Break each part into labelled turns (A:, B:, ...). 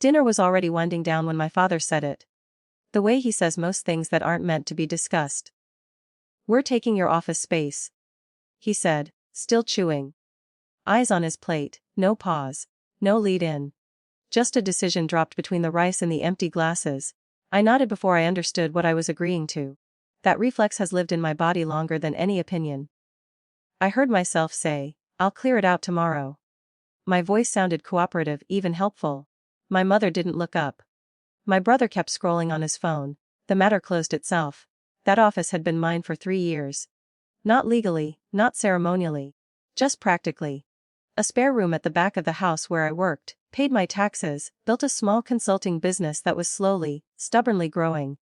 A: Dinner was already winding down when my father said it. The way he says most things that aren't meant to be discussed. "We're taking your office space," he said, still chewing. Eyes on his plate, no pause, no lead-in. Just a decision dropped between the rice and the empty glasses. I nodded before I understood what I was agreeing to. That reflex has lived in my body longer than any opinion. I heard myself say, "I'll clear it out tomorrow." My voice sounded cooperative, even helpful. My mother didn't look up. My brother kept scrolling on his phone. The matter closed itself. That office had been mine for 3 years. Not legally, not ceremonially. Just practically. A spare room at the back of the house where I worked, paid my taxes, built a small consulting business that was slowly, stubbornly growing.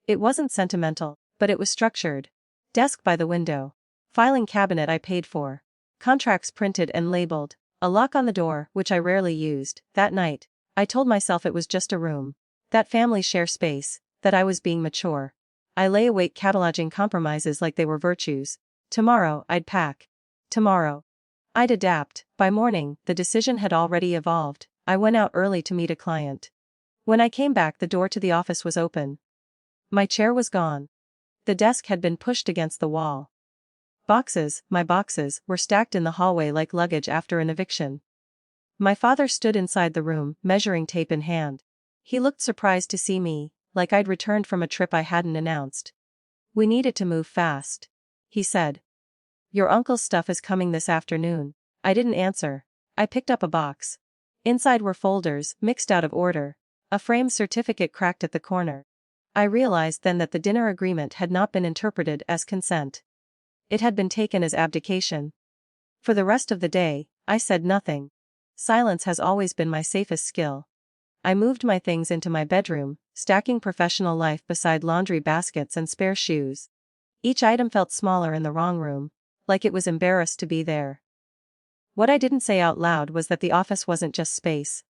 A: It wasn't sentimental, but it was structured. Desk by the window. Filing cabinet I paid for. Contracts printed and labeled. A lock on the door, which I rarely used. That night, I told myself it was just a room. That families share space, that I was being mature. I lay awake cataloging compromises like they were virtues. Tomorrow, I'd pack. Tomorrow, I'd adapt. By morning, the decision had already evolved. I went out early to meet a client. When I came back, the door to the office was open. My chair was gone. The desk had been pushed against the wall. Boxes, my boxes, were stacked in the hallway like luggage after an eviction. My father stood inside the room, measuring tape in hand. He looked surprised to see me, like I'd returned from a trip I hadn't announced. "We needed to move fast," he said. "Your uncle's stuff is coming this afternoon." I didn't answer. I picked up a box. Inside were folders, mixed out of order. A framed certificate cracked at the corner. I realized then that the dinner agreement had not been interpreted as consent. It had been taken as abdication. For the rest of the day, I said nothing. Silence has always been my safest skill. I moved my things into my bedroom, stacking professional life beside laundry baskets and spare shoes. Each item felt smaller in the wrong room, like it was embarrassed to be there. What I didn't say out loud was that the office wasn't just space.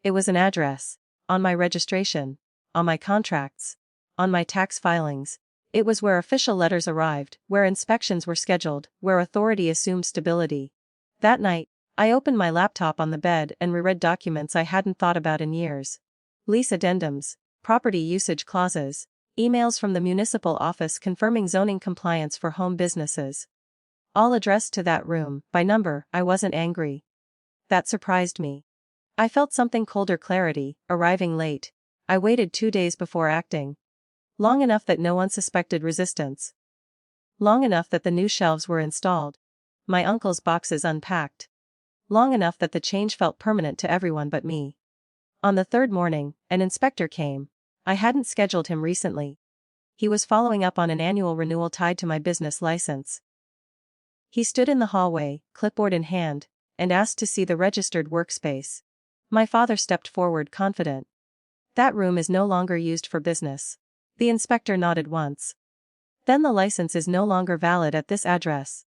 A: It was an address. On my registration. On my contracts. On my tax filings. It was where official letters arrived, where inspections were scheduled, where authority assumed stability. That night, I opened my laptop on the bed and reread documents I hadn't thought about in years. Lease addendums, property usage clauses, emails from the municipal office confirming zoning compliance for home businesses. All addressed to that room, by number. I wasn't angry. That surprised me. I felt something colder clarity, arriving late. I waited 2 days before acting. Long enough that no one suspected resistance. Long enough that the new shelves were installed. My uncle's boxes unpacked. Long enough that the change felt permanent to everyone but me. On the 3rd morning, an inspector came. I hadn't scheduled him recently. He was following up on an annual renewal tied to my business license. He stood in the hallway, clipboard in hand, and asked to see the registered workspace. My father stepped forward, confident. "That room is no longer used for business." The inspector nodded once. "Then the license is no longer valid at this address."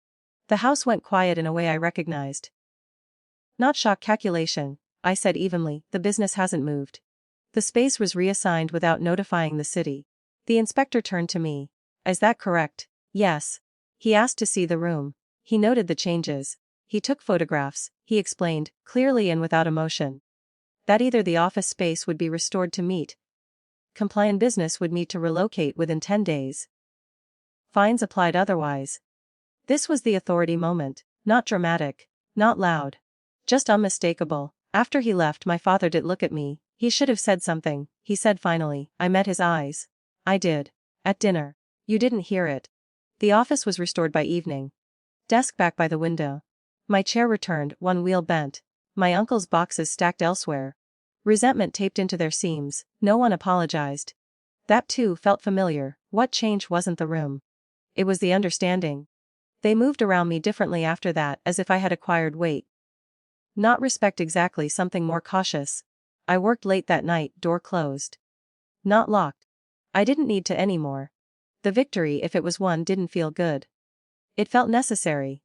A: The house went quiet in a way I recognized. "Not shock calculation," I said evenly, "the business hasn't moved." The space was reassigned without notifying the city. The inspector turned to me. "Is that correct?" "Yes." He asked to see the room. He noted the changes. He took photographs, he explained, clearly and without emotion. That either the office space would be restored to meet compliant business would need to relocate within 10 days. Fines applied otherwise. This was the authority moment, not dramatic, not loud. Just unmistakable. After he left, my father did look at me. "He should have said something," he said finally. I met his eyes. "I did. At dinner. You didn't hear it." The office was restored by evening. Desk back by the window. My chair returned, one wheel bent. My uncle's boxes stacked elsewhere. Resentment taped into their seams. No one apologized. That too felt familiar. What changed wasn't the room. It was the understanding. They moved around me differently after that, as if I had acquired weight. Not respect exactly, something more cautious. I worked late that night, door closed. Not locked. I didn't need to anymore. The victory, if it was one, didn't feel good. It felt necessary.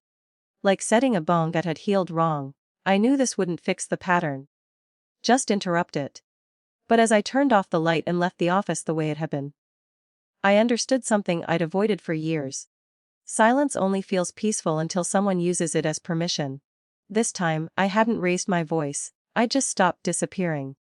A: Like setting a bone that had healed wrong. I knew this wouldn't fix the pattern. Just interrupt it. But as I turned off the light and left the office the way it had been, I understood something I'd avoided for years. Silence only feels peaceful until someone uses it as permission. This time, I hadn't raised my voice, I just stopped disappearing.